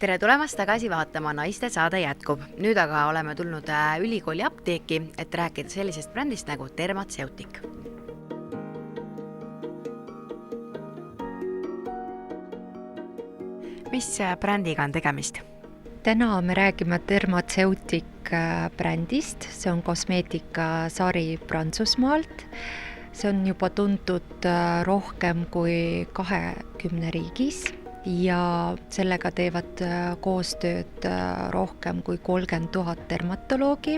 Tere tulemast tagasi vaatama, naiste saade jätkub. Nüüd aga oleme tulnud ülikooli apteeki, et rääkida sellisest brändist nagu Dermatseutic. Mis brändiga on tegemist? Täna me räägime Dermatseutic brändist, see on kosmeetikasari Prantsusmaalt. See on juba tuntud rohkem kui 20 riigis ja sellega teevad koostööd rohkem kui 30 000 dermatoloogi.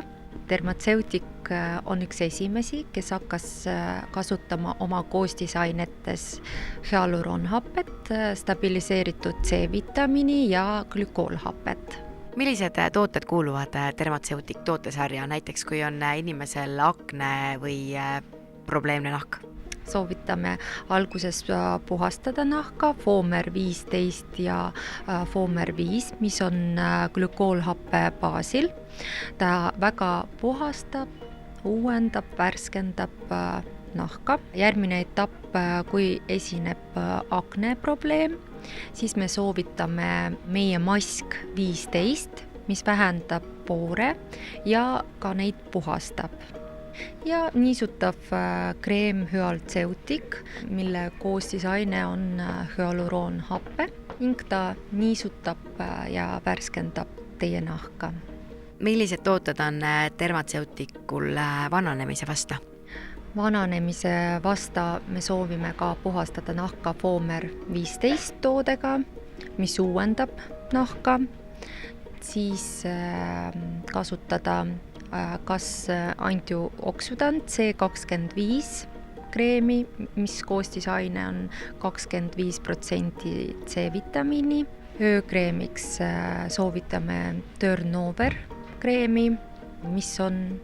Dermatseutic on üks esimesi, kes hakkas kasutama oma koostisainetes hyaluronhapet, stabiliseeritud C-vitamiini ja glükoolhapet. Millised tooted kuuluvad Dermatseutic tootesarja, näiteks kui on inimesel akne või probleemne nahk? Soovitame alguses puhastada nahka Foamer 15 ja Foamer 5, mis on glükoolhappe baasil. Ta väga puhastab, uuendab, värskendab nahka. Järgmine etapp, kui esineb akne probleem, siis me soovitame meie mask 15, mis vähendab poore ja ka neid puhastab. Ja niisutav kreem Hyalceutic, mille koostisaine on hyaluronhappe ning ta niisutab ja värskendab teie nahka. Millised tooted on Dermatseuticul vananemise vastu? Vananemise vastu me soovime ka puhastada nahka Foamer 15 toodega, mis uuendab nahka, siis kasutada kas antioksüdant C25 kreemi, mis koostisaine on 25% C-vitamiini. Öökreemiks soovitame Turnover kreemi, mis on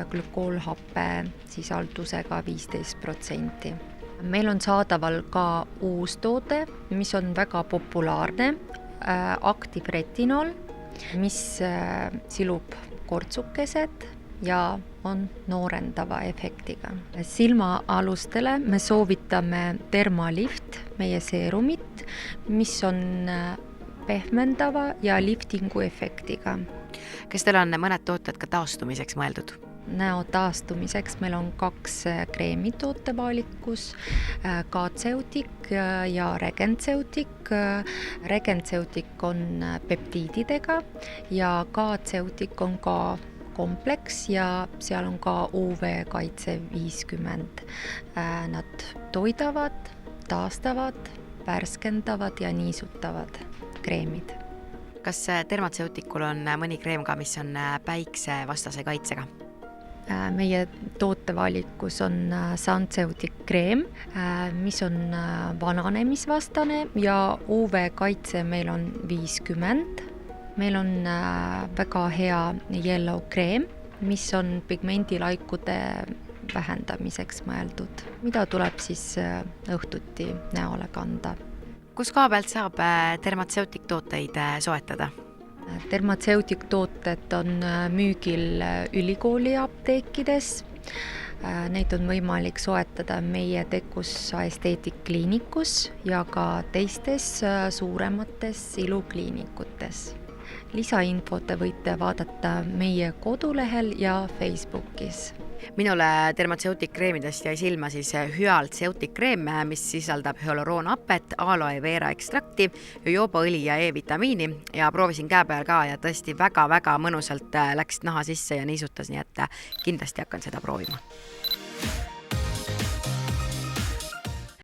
glükoolhappe sisaldusega 15%. Meil on saadaval ka uus toode, mis on väga populaarne, Active Retinol, mis silub kortsukesed ja on noorendava efektiga. Silmaalustele me soovitame Dermalift, meie seerumit, mis on pehmendava ja liftingu efektiga. Kas teil on mõned tooted ka taastumiseks mõeldud? Näo taastumiseks meil on 2 kreemi tootevalikus, K-Ceutic ja Regenceutic. Regenceutic on peptiididega ja K-Ceutic on ka kompleks ja seal on ka UV-kaitse 50. Nad toidavad, taastavad, värskendavad ja niisutavad kreemid. Kas Dermatseuticul on mõni kreem ka, mis on päiksevastase kaitsega? Meie tootevalikus on Sunceutic kreem, mis on vananemisvastane ja UV-kaitse meil on 50. Meil on väga hea yellow kreem, mis on pigmendilaikude vähendamiseks mõeldud, mida tuleb siis õhtuti näole kanda. Kus koha pealt saab Dermatseutic tooteid soetada? Dermatseutic tooted on müügil ülikooli apteekides. Neid on võimalik soetada meie Decus Aesthetic kliinikus ja ka teistes suuremates ilukliinikutes. Lisainfo te võite vaadata meie kodulehel ja Facebookis. Minule Dermatseutic kreemidest jäi silma siis Hyalceutic kreem, mis sisaldab hyaluronhapet, aloe vera ekstrakti, jojobaõli ja E-vitamiini ja proovisin käe peal ka ja tõesti väga-väga mõnusalt läks naha sisse ja niisutas, nii et kindlasti hakkan seda proovima.